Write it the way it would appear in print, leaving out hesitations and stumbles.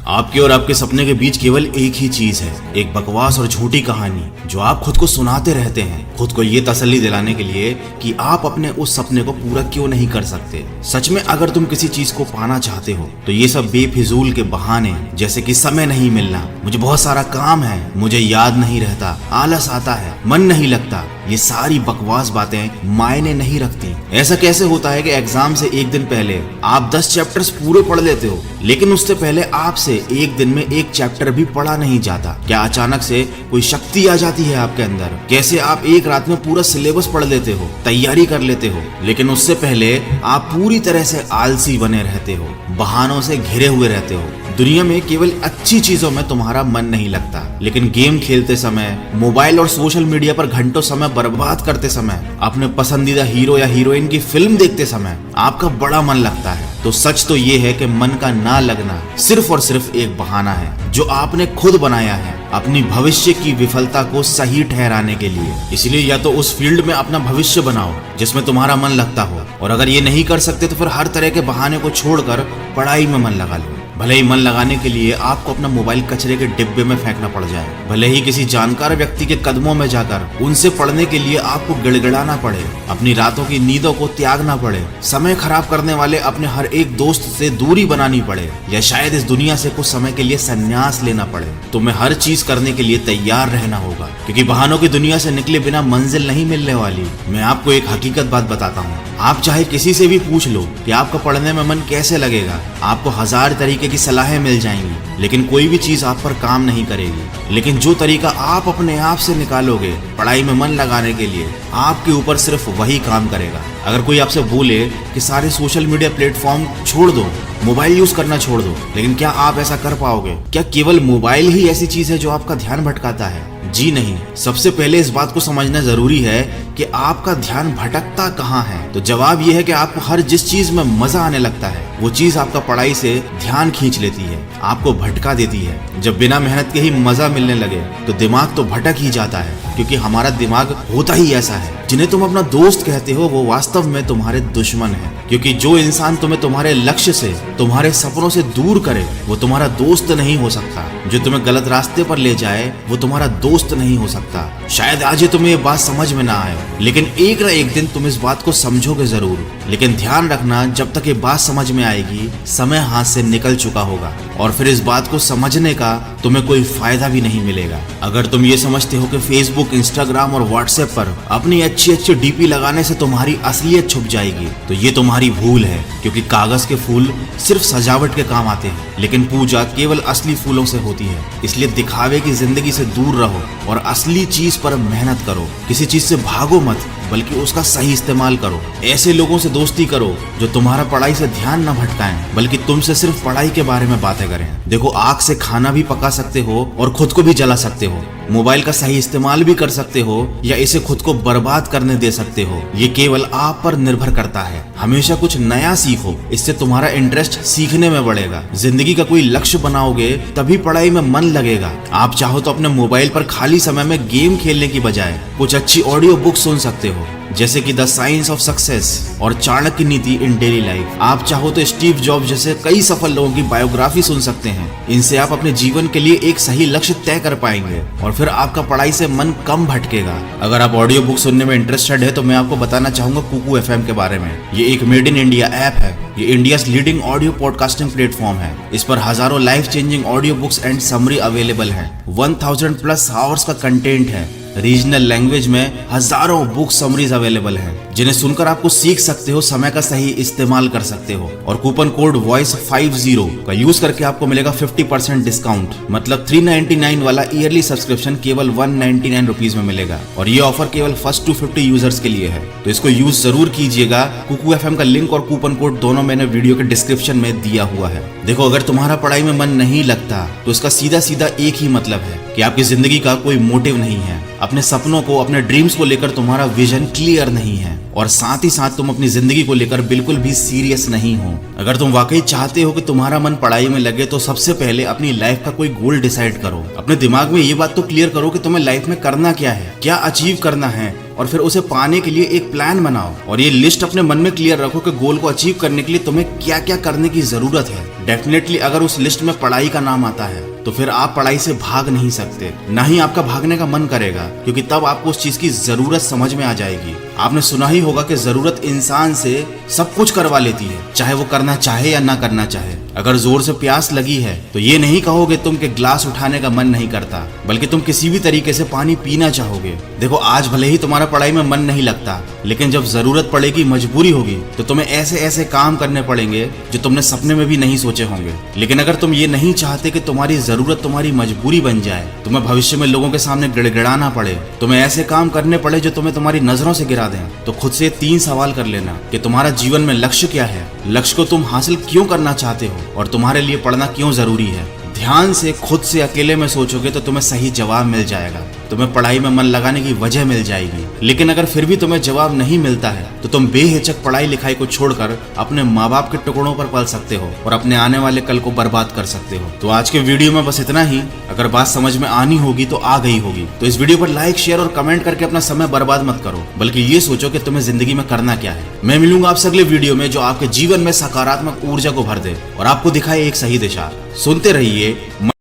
आपके और आपके सपने के बीच केवल एक ही चीज है, एक बकवास और झूठी कहानी जो आप खुद को सुनाते रहते हैं, खुद को ये तसल्ली दिलाने के लिए कि आप अपने उस सपने को पूरा क्यों नहीं कर सकते। सच में अगर तुम किसी चीज को पाना चाहते हो तो ये सब बेफिजूल के बहाने, जैसे कि समय नहीं मिलना, मुझे बहुत सारा काम है, मुझे याद नहीं रहता, आलस आता है, मन नहीं लगता, ये सारी बकवास बातें मायने नहीं रखती। ऐसा कैसे होता है कि एग्जाम से एक दिन पहले आप 10 चैप्टर्स पूरे पढ़ लेते हो, लेकिन उससे पहले आपसे एक दिन में एक चैप्टर भी पढ़ा नहीं जाता? क्या अचानक से कोई शक्ति आ जाती है आपके अंदर? कैसे आप एक रात में पूरा सिलेबस पढ़ लेते हो, तैयारी कर लेते हो, लेकिन उससे पहले आप पूरी तरह से आलसी बने रहते हो, बहानों से घिरे हुए रहते हो। दुनिया में केवल अच्छी चीजों में तुम्हारा मन नहीं लगता, लेकिन गेम खेलते समय, मोबाइल और सोशल मीडिया पर घंटों समय बर्बाद करते समय, अपने पसंदीदा हीरो या हीरोइन की फिल्म देखते समय आपका बड़ा मन लगता है। तो सच तो ये है कि मन का ना लगना सिर्फ और सिर्फ एक बहाना है जो आपने खुद बनाया है अपनी भविष्य की विफलता को सही ठहराने के लिए। इसलिए या तो उस फील्ड में अपना भविष्य बनाओ जिसमें तुम्हारा मन लगता हो, और अगर ये नहीं कर सकते तो फिर हर तरह के बहाने को छोड़कर पढ़ाई में मन लगा लो। भले ही मन लगाने के लिए आपको अपना मोबाइल कचरे के डिब्बे में फेंकना पड़ जाए, भले ही किसी जानकार व्यक्ति के कदमों में जाकर उनसे पढ़ने के लिए आपको गिड़गिड़ाना पड़े, अपनी रातों की नींदों को त्यागना पड़े, समय खराब करने वाले अपने हर एक दोस्त से दूरी बनानी पड़े, या शायद इस दुनिया से कुछ समय के लिए संन्यास लेना पड़े, तुम्हें हर चीज करने के लिए तैयार रहना होगा, क्योंकि बहानों की दुनिया से निकले बिना मंजिल नहीं मिलने वाली। मैं आपको एक हकीकत बात बताता हूँ, आप चाहे किसी से भी पूछ लो कि आपको पढ़ने में मन कैसे लगेगा, आपको 1000 तरीके की सलाहें मिल जाएंगी, लेकिन कोई भी चीज आप पर काम नहीं करेगी। लेकिन जो तरीका आप अपने आप से निकालोगे पढ़ाई में मन लगाने के लिए, आपके ऊपर सिर्फ वही काम करेगा। अगर कोई आपसे बोले कि सारे सोशल मीडिया प्लेटफॉर्म छोड़ दो, मोबाइल यूज करना छोड़ दो, लेकिन क्या आप ऐसा कर पाओगे? क्या केवल मोबाइल ही ऐसी चीज है जो आपका ध्यान भटकाता है? जी नहीं। सबसे पहले इस बात को समझना जरूरी है कि आपका ध्यान भटकता कहाँ है। तो जवाब यह है कि आपको हर जिस चीज में मजा आने लगता है वो चीज आपका पढ़ाई से ध्यान खींच लेती है, आपको भटका देती है। जब बिना मेहनत के ही मजा मिलने लगे तो दिमाग तो भटक ही जाता है, क्योंकि हमारा दिमाग होता ही ऐसा है। जिन्हें तुम अपना दोस्त कहते हो वो वास्तव में तुम्हारे दुश्मन है, क्योंकि जो इंसान तुम्हें तुम्हारे लक्ष्य से, तुम्हारे सपनों से दूर करे वो तुम्हारा दोस्त नहीं हो सकता। जो तुम्हें गलत रास्ते पर ले जाए वो तुम्हारा दोस्त नहीं हो सकता। शायद आज ही तुम्हें ये बात समझ में ना आए, लेकिन एक न एक दिन तुम इस बात को समझोगे जरूर। लेकिन ध्यान रखना, जब तक ये बात समझ में आएगी समय हाथ से निकल चुका होगा, और फिर इस बात को समझने का तुम्हें कोई फायदा भी नहीं मिलेगा। अगर तुम ये समझते हो कि फेसबुक, इंस्टाग्राम और व्हाट्सएप पर अपनी अच्छी अच्छी डीपी लगाने से तुम्हारी असलियत छुप जाएगी, तो ये तुम्हारी भूल है, क्योंकि कागज के फूल सिर्फ सजावट के काम आते हैं, लेकिन पूजा केवल असली फूलों से होती है। इसलिए दिखावे की जिंदगी से दूर रहो और असली चीज पर मेहनत करो। किसी चीज से भागो मत, बल्कि उसका सही इस्तेमाल करो। ऐसे लोगों से दोस्ती करो जो तुम्हारा पढ़ाई से ध्यान न भटकाएं, बल्कि तुमसे सिर्फ पढ़ाई के बारे में बातें करें। देखो, आग से खाना भी पका सकते हो और खुद को भी जला सकते हो। मोबाइल का सही इस्तेमाल भी कर सकते हो या इसे खुद को बर्बाद करने दे सकते हो। ये केवल आप पर निर्भर करता है। हमेशा कुछ नया सीखो, इससे तुम्हारा इंटरेस्ट सीखने में बढ़ेगा। जिंदगी का कोई लक्ष्य बनाओगे तभी पढ़ाई में मन लगेगा। आप चाहो तो अपने मोबाइल पर खाली समय में गेम खेलने की बजाय कुछ अच्छी ऑडियो बुक सुन सकते हो, जैसे कि द साइंस ऑफ सक्सेस और चाणक्य नीति इन डेली लाइफ। आप चाहो तो स्टीव जॉब्स जैसे कई सफल लोगों की बायोग्राफी सुन सकते हैं। इनसे आप अपने जीवन के लिए एक सही लक्ष्य तय कर पाएंगे और फिर आपका पढ़ाई से मन कम भटकेगा। अगर आप ऑडियो बुक सुनने में इंटरेस्टेड है तो मैं आपको बताना चाहूंगा कुकू FM के बारे में। ये एक मेड इन इंडिया ऐप है। ये India leading audio podcasting platform है। इस पर हजारों life changing audio books and summary available है। 1000+ आवर्स का कंटेंट है। रीजनल लैंग्वेज में हजारों बुक समरीज अवेलेबल हैं, जिन्हें सुनकर आपको सीख सकते हो, समय का सही इस्तेमाल कर सकते हो। और कूपन कोड वॉइस50 का यूज करके आपको मिलेगा 50% डिस्काउंट। मतलब 399 वाला ईयरली सब्सक्रिप्शन केवल 199 रुपीज में मिलेगा। और ये ऑफर केवल फर्स्ट 250 यूजर्स के लिए है, तो इसको यूज जरूर कीजिएगा। कुकू FM का लिंक और कूपन कोड दोनों मैंने वीडियो के डिस्क्रिप्शन में दिया हुआ है। देखो, अगर तुम्हारा पढ़ाई में मन नहीं लगता तो इसका सीधा सीधा एक ही मतलब है कि आपकी जिंदगी का कोई मोटिव नहीं है। अपने सपनों को, अपने ड्रीम्स को लेकर तुम्हारा विजन क्लियर नहीं है, और साथ ही साथ तुम अपनी जिंदगी को लेकर बिल्कुल भी सीरियस नहीं हो। अगर तुम वाकई चाहते हो कि तुम्हारा मन पढ़ाई में लगे तो सबसे पहले अपनी लाइफ का कोई गोल डिसाइड करो। अपने दिमाग में ये बात तो क्लियर करो कि तुम्हें लाइफ में करना क्या है, क्या अचीव करना है, और फिर उसे पाने के लिए एक प्लान बनाओ। और ये लिस्ट अपने मन में क्लियर रखो कि गोल को अचीव करने के लिए तुम्हें क्या क्या करने की जरूरत है। डेफिनेटली अगर उस लिस्ट में पढ़ाई का नाम आता है तो फिर आप पढ़ाई से भाग नहीं सकते, ना ही आपका भागने का मन करेगा, क्योंकि तब आपको उस चीज की जरूरत समझ में आ जाएगी। आपने सुना ही होगा कि जरूरत इंसान से सब कुछ करवा लेती है, चाहे वो करना चाहे या ना करना चाहे। अगर जोर से प्यास लगी है तो ये नहीं कहोगे तुम के ग्लास उठाने का मन नहीं करता, बल्कि तुम किसी भी तरीके से पानी पीना चाहोगे। देखो, आज भले ही तुम्हारा पढ़ाई में मन नहीं लगता, लेकिन जब जरूरत पड़ेगी, मजबूरी होगी, तो तुम्हें ऐसे ऐसे काम करने पड़ेंगे जो तुमने सपने में भी नहीं सोचे होंगे। लेकिन अगर तुम ये नहीं चाहते कि तुम्हारी जरूरत तुम्हारी मजबूरी बन जाए, तुम्हें भविष्य में लोगों के सामने गिड़गिड़ाना पड़े, तुम्हें ऐसे काम करने पड़े जो तुम्हें तुम्हारी नजरों से गिरा दें, तो खुद से 3 सवाल कर लेना कि तुम्हारा जीवन में लक्ष्य क्या है, लक्ष्य को तुम हासिल क्यों करना चाहते हो, और तुम्हारे लिए पढ़ना क्यों जरूरी है। ध्यान से खुद से अकेले में सोचोगे तो तुम्हें सही जवाब मिल जाएगा, तुम्हें पढ़ाई में मन लगाने की वजह मिल जाएगी। लेकिन अगर फिर भी तुम्हें जवाब नहीं मिलता है तो तुम बेहिचक पढ़ाई लिखाई को छोड़कर अपने माँ बाप के टुकड़ों पर पल सकते हो और अपने आने वाले कल को बर्बाद कर सकते हो। तो आज के वीडियो में बस इतना ही। अगर बात समझ में आनी होगी तो आ गई होगी, तो इस वीडियो पर लाइक, शेयर और कमेंट करके अपना समय बर्बाद मत करो, बल्कि ये सोचो कि तुम्हें जिंदगी में करना क्या है। मैं मिलूंगा आपसे अगले वीडियो में जो आपके जीवन में सकारात्मक ऊर्जा को भर दे और आपको दिखाए एक सही दिशा। सुनते रहिए